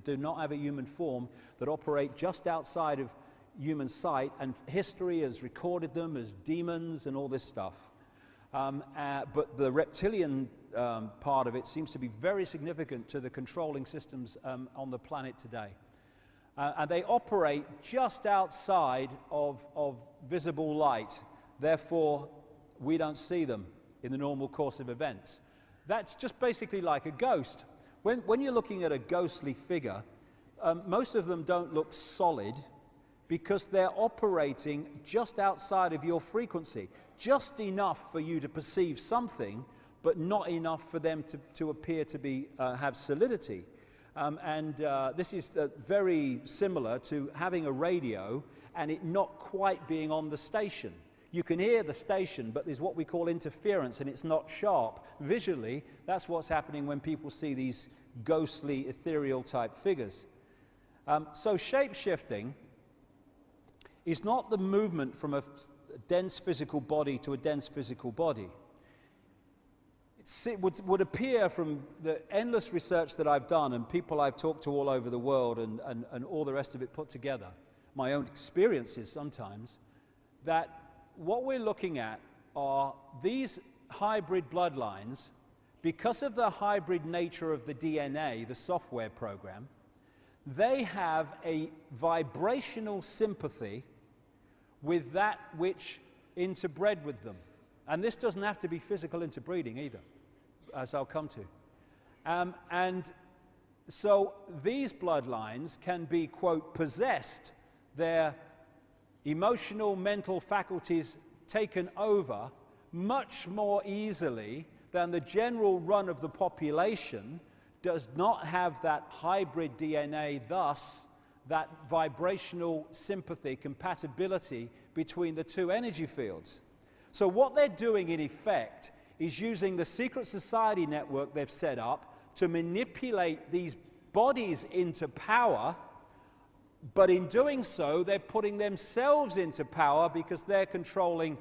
do not have a human form, that operate just outside of human sight, and history has recorded them as demons and all this stuff. But the reptilian part of it seems to be very significant to the controlling systems on the planet today. And they operate just outside of visible light. Therefore, we don't see them in the normal course of events. That's just basically like a ghost. When you're looking at a ghostly figure, most of them don't look solid because they're operating just outside of your frequency. Just enough for you to perceive something, but not enough for them to appear to be have solidity. This is very similar to having a radio and it not quite being on the station. You can hear the station, but there's what we call interference, and it's not sharp. Visually, that's what's happening when people see these ghostly, ethereal type figures. So shape-shifting is not the movement from a dense physical body to a dense physical body. It would appear from the endless research that I've done and people I've talked to all over the world and all the rest of it put together, my own experiences sometimes, that what we're looking at are these hybrid bloodlines. Because of the hybrid nature of the DNA, the software program, they have a vibrational sympathy with that which interbred with them. And this doesn't have to be physical interbreeding either, as I'll come to. And so these bloodlines can be, quote, possessed, their emotional, mental faculties taken over much more easily than the general run of the population does not have that hybrid DNA, thus that vibrational sympathy, compatibility between the two energy fields. So what they're doing in effect is using the secret society network they've set up to manipulate these bodies into power, but in doing so they're putting themselves into power because they're controlling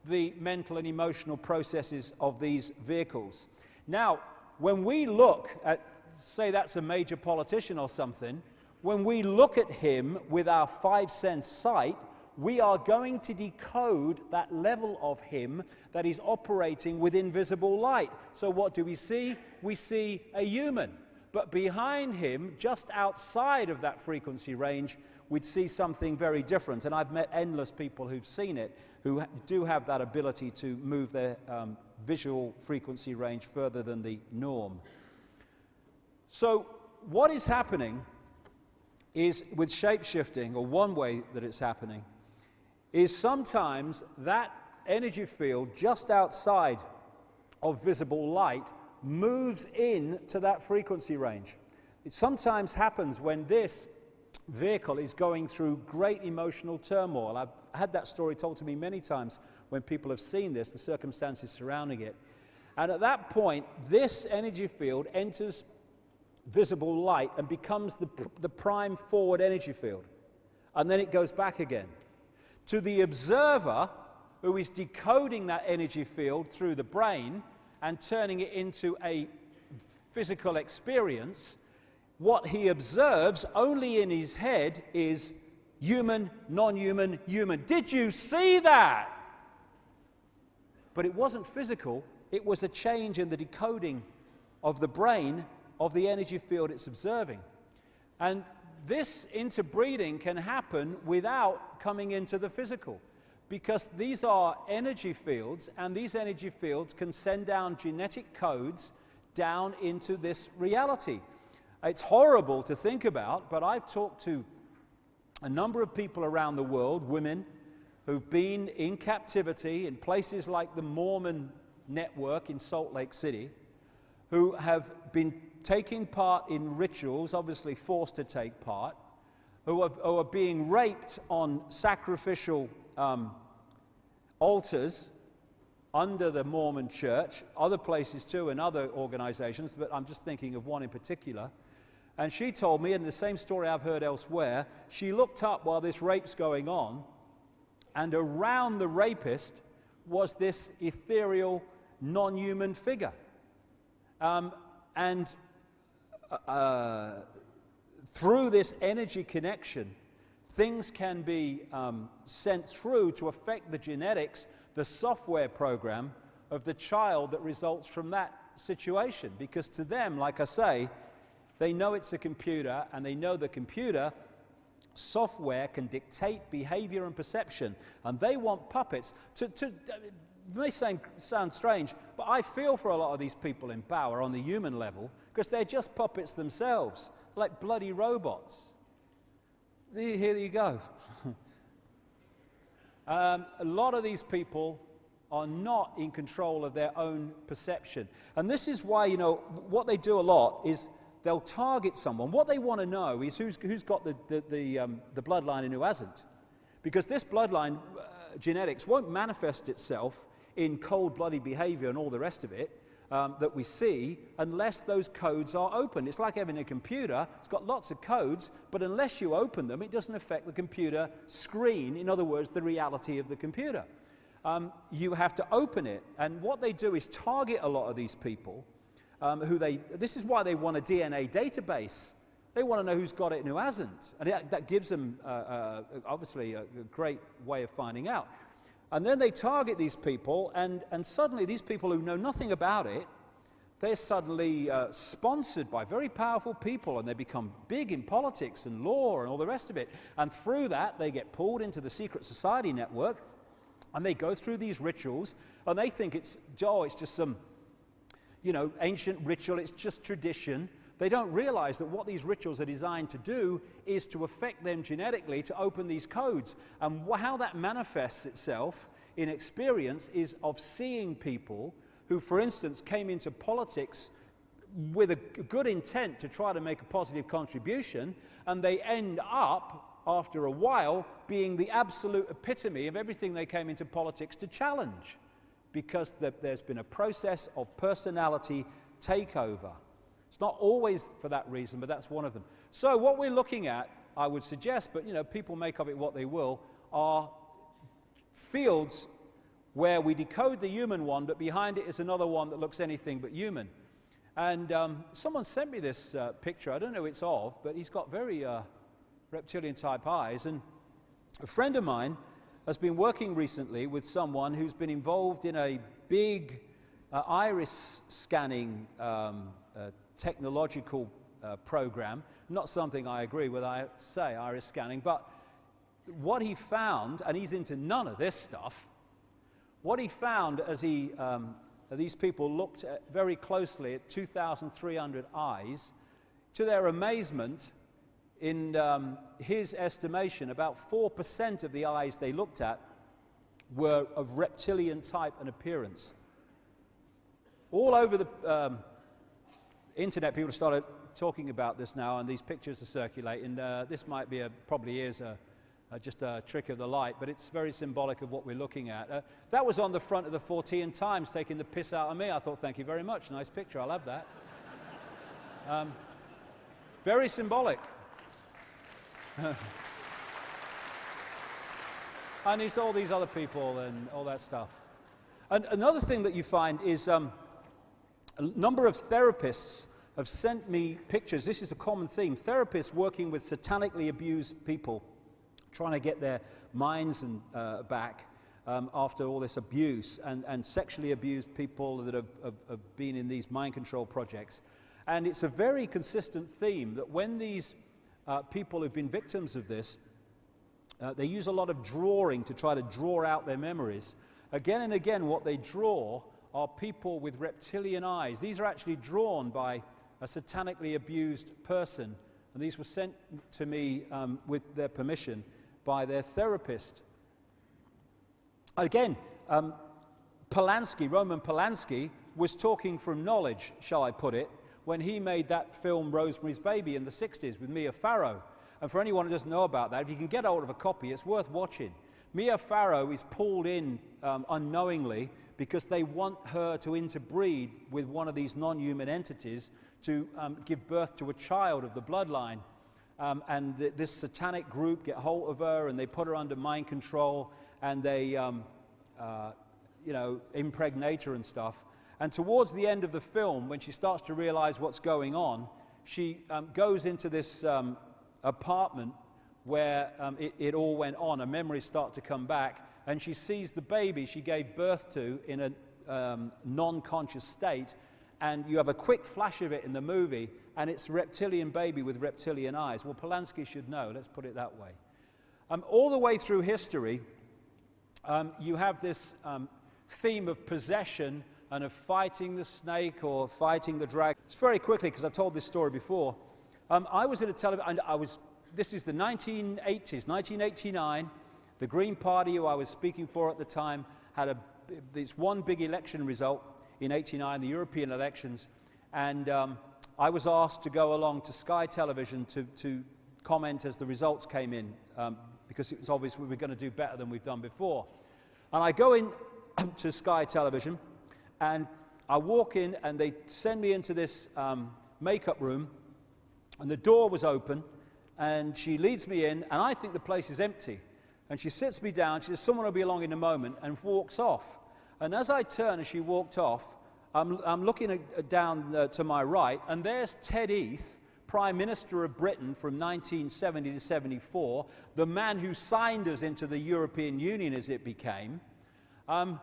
the mental and emotional processes of these vehicles. Now, when we look at, say that's a major politician or something, when we look at him with our five-sense sight, we are going to decode that level of him that is operating with invisible light. So what do we see? We see a human. But behind him, just outside of that frequency range, we'd see something very different. And I've met endless people who've seen it, who do have that ability to move their visual frequency range further than the norm. So what is happening is with shape-shifting, or one way that it's happening, is sometimes that energy field just outside of visible light moves in to that frequency range. It sometimes happens when this vehicle is going through great emotional turmoil. I've had that story told to me many times when people have seen this, the circumstances surrounding it. And at that point, this energy field enters visible light and becomes the prime forward energy field. And then it goes back again. To the observer, who is decoding that energy field through the brain and turning it into a physical experience, what he observes only in his head is human, non-human, human. Did you see that? But it wasn't physical. It was a change in the decoding of the brain of the energy field it's observing. And this interbreeding can happen without coming into the physical, because these are energy fields, and these energy fields can send down genetic codes down into this reality. It's horrible to think about, but I've talked to a number of people around the world, women, who've been in captivity in places like the Mormon network in Salt Lake City, who have been taking part in rituals, obviously forced to take part, who are being raped on sacrificial altars under the Mormon church, other places too, and other organizations, but I'm just thinking of one in particular. And she told me, and the same story I've heard elsewhere, she looked up while this rape's going on, and around the rapist was this ethereal, non-human figure. through this energy connection, things can be sent through to affect the genetics, the software program of the child that results from that situation. Because to them, like I say, they know it's a computer, and they know the computer software can dictate behavior and perception, and they want puppets. It may sound strange, but I feel for a lot of these people in power on the human level, because they're just puppets themselves, like bloody robots. Here you go. A lot of these people are not in control of their own perception. And this is why, you know, what they do a lot is they'll target someone. What they want to know is who's got the bloodline and who hasn't. Because this bloodline genetics won't manifest itself in cold-blooded behavior and all the rest of it that we see unless those codes are open. It's like having a computer. It's got lots of codes, but unless you open them, it doesn't affect the computer screen. In other words, the reality of the computer. You have to open it. And what they do is target a lot of these people this is why they want a DNA database. They want to know who's got it and who hasn't. And that gives them, obviously, a great way of finding out. And then they target these people, and suddenly these people who know nothing about it, they're suddenly sponsored by very powerful people, and they become big in politics and law and all the rest of it. And through that, they get pulled into the secret society network, and they go through these rituals, and they think it's just some, you know, ancient ritual, it's just tradition. They don't realize that what these rituals are designed to do is to affect them genetically, to open these codes. And how that manifests itself in experience is of seeing people who, for instance, came into politics with a good intent to try to make a positive contribution, and they end up, after a while, being the absolute epitome of everything they came into politics to challenge, because there's been a process of personality takeover. It's not always for that reason, but that's one of them. So what we're looking at, I would suggest, but you know, people make of it what they will, are fields where we decode the human one, but behind it is another one that looks anything but human. And someone sent me this picture. I don't know who it's of, but he's got very reptilian-type eyes. And a friend of mine has been working recently with someone who's been involved in a big iris scanning technological program. Not something I agree with, I have to say, iris scanning, but what he found, and he's into none of this stuff, what he found as these people looked very closely at 2,300 eyes, to their amazement, in his estimation, about 4% of the eyes they looked at were of reptilian type and appearance. All over the internet, people have started talking about this now, and these pictures are circulating. This might be probably is just a trick of the light, but it's very symbolic of what we're looking at. That was on the front of the 14 Times, taking the piss out of me. I thought, thank you very much. Nice picture. I'll have that. Very symbolic. And it's all these other people and all that stuff. And another thing that you find is a number of therapists have sent me pictures. This is a common theme. Therapists working with satanically abused people, trying to get their minds and back after all this abuse, and sexually abused people that have been in these mind control projects. And it's a very consistent theme that when these people who've been victims of this, they use a lot of drawing to try to draw out their memories. Again and again, what they draw are people with reptilian eyes. These are actually drawn by a satanically abused person, and these were sent to me with their permission by their therapist. Again, Roman Polanski, was talking from knowledge, shall I put it, when he made that film Rosemary's Baby in the 60s with Mia Farrow. And for anyone who doesn't know about that, if you can get hold of a copy, it's worth watching. Mia Farrow is pulled in unknowingly because they want her to interbreed with one of these non-human entities to give birth to a child of the bloodline. And this satanic group get hold of her, and they put her under mind control, and they impregnate her and stuff. And towards the end of the film, when she starts to realize what's going on, she goes into this apartment where it all went on, and memories start to come back, and she sees the baby she gave birth to in a non-conscious state, and you have a quick flash of it in the movie, and it's a reptilian baby with reptilian eyes. Well, Polanski should know, let's put it that way. All the way through history, you have this theme of possession and of fighting the snake or fighting the dragon. It's very quickly, because I've told this story before. I was at a television, and this is the 1980s, 1989. The Green Party, who I was speaking for at the time, had this one big election result in '89, the European elections, and I was asked to go along to Sky Television to comment as the results came in, because it was obvious we were going to do better than we've done before. And I go in to Sky Television, and I walk in, and they send me into this makeup room, and the door was open, and she leads me in, and I think the place is empty. And she sits me down, she says, someone will be along in a moment, and walks off. And as I turn, as she walked off, I'm looking down to my right, and there's Ted Heath, Prime Minister of Britain from 1970 to 74, the man who signed us into the European Union as it became. And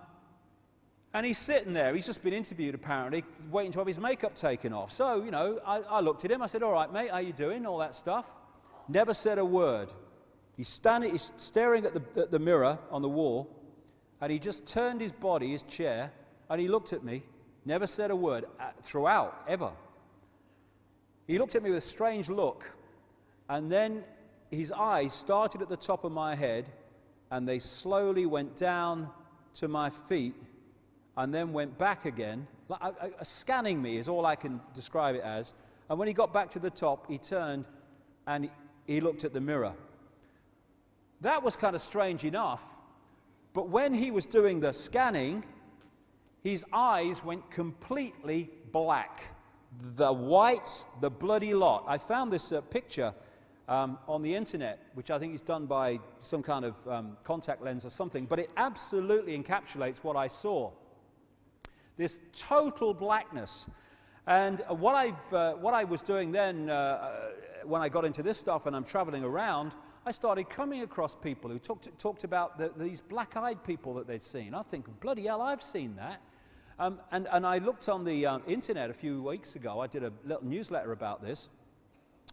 he's sitting there, he's just been interviewed apparently, waiting to have his makeup taken off. So, you know, I looked at him, I said, all right, mate, how you doing, all that stuff. Never said a word. He's staring at the mirror on the wall, and he just turned his body, his chair, and he looked at me, never said a word throughout, ever. He looked at me with a strange look, and then his eyes started at the top of my head, and they slowly went down to my feet, and then went back again. Scanning me is all I can describe it as. And when he got back to the top, he turned, and he looked at the mirror. That was kind of strange enough, but when he was doing the scanning, his eyes went completely black. The whites, the bloody lot. I found this picture on the internet, which I think is done by some kind of contact lens or something, but it absolutely encapsulates what I saw. This total blackness. And what I was doing then, when I got into this stuff and I'm traveling around, I started coming across people who talked about these black-eyed people that they'd seen. I think, bloody hell, I've seen that. And I looked on the internet a few weeks ago. I did a little newsletter about this,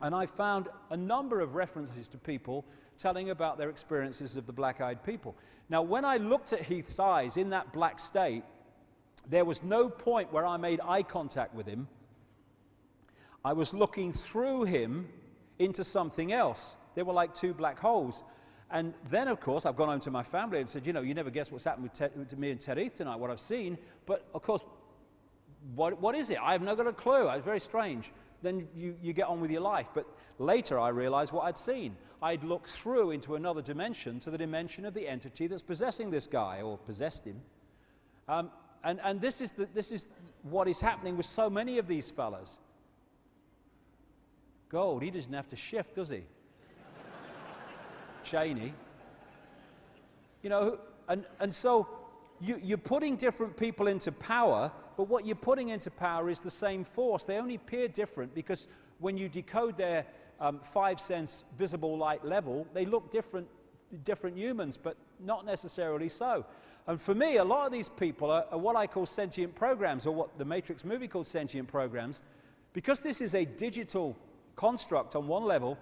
and I found a number of references to people telling about their experiences of the black-eyed people. Now, when I looked at Heath's eyes in that black state, there was no point where I made eye contact with him. I was looking through him into something else. They were like two black holes. And then, of course, I've gone home to my family and said, you know, you never guess what's happened with me and Ted Heath tonight, what I've seen. But, of course, what is it? I've not got a clue. It's very strange. Then you get on with your life. But later I realized what I'd seen. I'd looked through into another dimension, to the dimension of the entity that's possessing this guy, or possessed him. And this is what is happening with so many of these fellas. Gold, he doesn't have to shift, does he? Cheney. You know, and so you're putting different people into power, but what you're putting into power is the same force. They only appear different because when you decode their 5 sense visible light level, they look different humans, but not necessarily so. And for me, a lot of these people are what I call sentient programs, or what the Matrix movie called sentient programs. Because this is a digital construct on one level,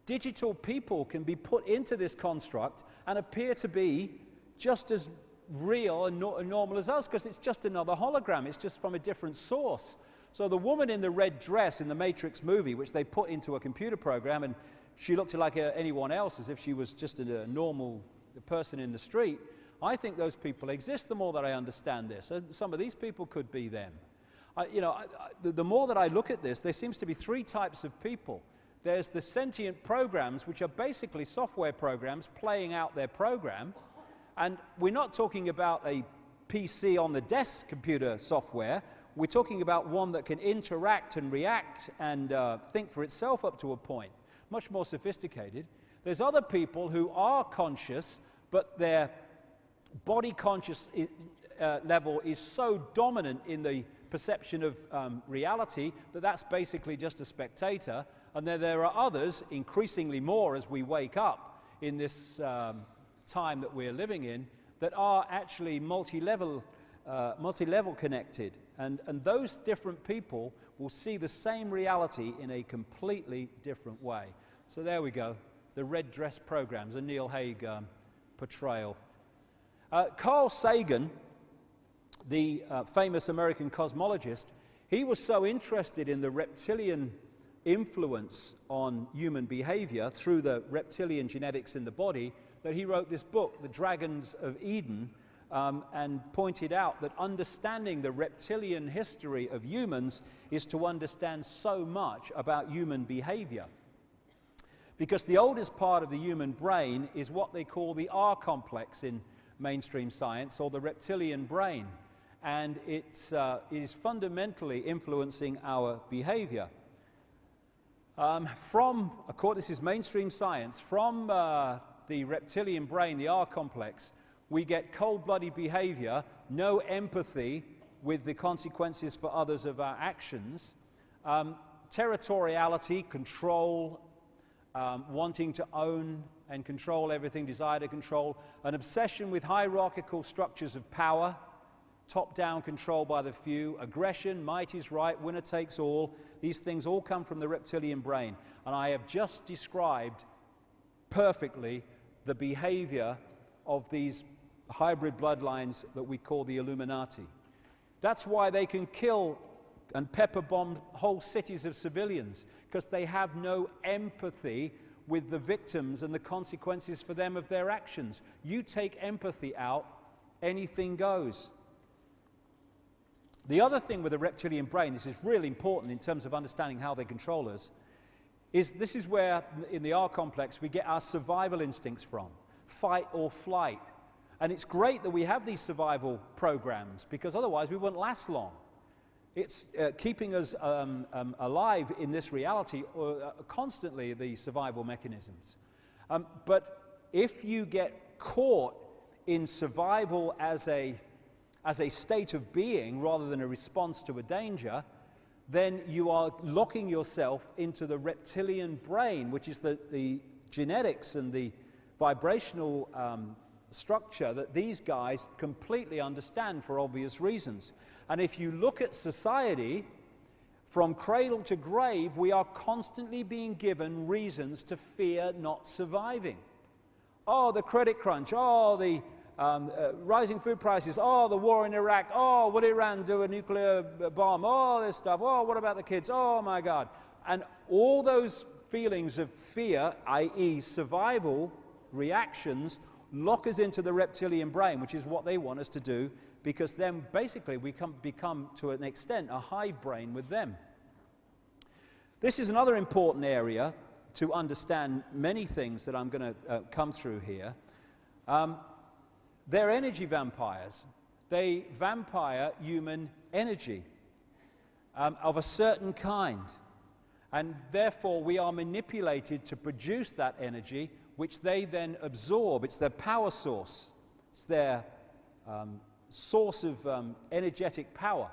digital people can be put into this construct and appear to be just as real and normal as us, because it's just another hologram. It's just from a different source. So the woman in the red dress in the Matrix movie, which they put into a computer program, and she looked like anyone else, as if she was just a normal person in the street. I think those people exist, the more that I understand this. And some of these people could be them. The more that I look at this, there seems to be 3 types of people. There's the sentient programs, which are basically software programs playing out their program. And we're not talking about a PC on the desk computer software. We're talking about one that can interact and react and think for itself up to a point. Much more sophisticated. There's other people who are conscious, but their body conscious level is so dominant in the perception of reality, that's basically just a spectator. And then there are others, increasingly more as we wake up in this time that we're living in, that are actually multi-level connected. And those different people will see the same reality in a completely different way. So there we go, the red dress programs, a Neil Haig portrayal. Carl Sagan, the famous American cosmologist, he was so interested in the reptilian influence on human behavior through the reptilian genetics in the body that he wrote this book, The Dragons of Eden, and pointed out that understanding the reptilian history of humans is to understand so much about human behavior. Because the oldest part of the human brain is what they call the R complex in mainstream science, or the reptilian brain. And it is fundamentally influencing our behavior. This is mainstream science, from the reptilian brain, the R complex, we get cold-blooded behavior, no empathy with the consequences for others of our actions, territoriality, control, wanting to own and control everything, desire to control, an obsession with hierarchical structures of power, top-down control by the few, aggression, might is right, winner takes all. These things all come from the reptilian brain. And I have just described perfectly the behavior of these hybrid bloodlines that we call the Illuminati. That's why they can kill and pepper bomb whole cities of civilians, because they have no empathy with the victims and the consequences for them of their actions. You take empathy out, anything goes. The other thing with the reptilian brain, this is really important in terms of understanding how they control us, is this is where, in the R complex, we get our survival instincts from, fight or flight. And it's great that we have these survival programs, because otherwise we wouldn't last long. It's keeping us alive in this reality, constantly, the survival mechanisms. But if you get caught in survival as a state of being rather than a response to a danger, then you are locking yourself into the reptilian brain, which is the genetics and the vibrational structure that these guys completely understand for obvious reasons. And if you look at society, from cradle to grave, we are constantly being given reasons to fear not surviving. Oh, the credit crunch. Oh, the rising food prices. Oh, the war in Iraq. Oh, would Iran do a nuclear bomb? Oh, this stuff. Oh, what about the kids? Oh, my God. And all those feelings of fear, i.e. survival reactions, lock us into the reptilian brain, which is what they want us to do, because then basically we become, to an extent, a hive brain with them. This is another important area to understand many things that I'm going to come through here. They're energy vampires. They vampire human energy of a certain kind. And therefore we are manipulated to produce that energy, which they then absorb. It's their power source. It's their source of energetic power.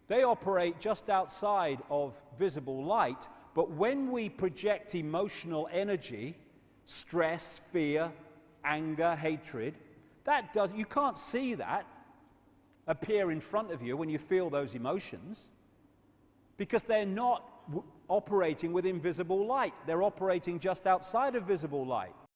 They operate just outside of visible light, but when we project emotional energy, stress, fear, anger, hatred, you can't see that appear in front of you when you feel those emotions, because they're not operating with invisible light. They're operating just outside of visible light.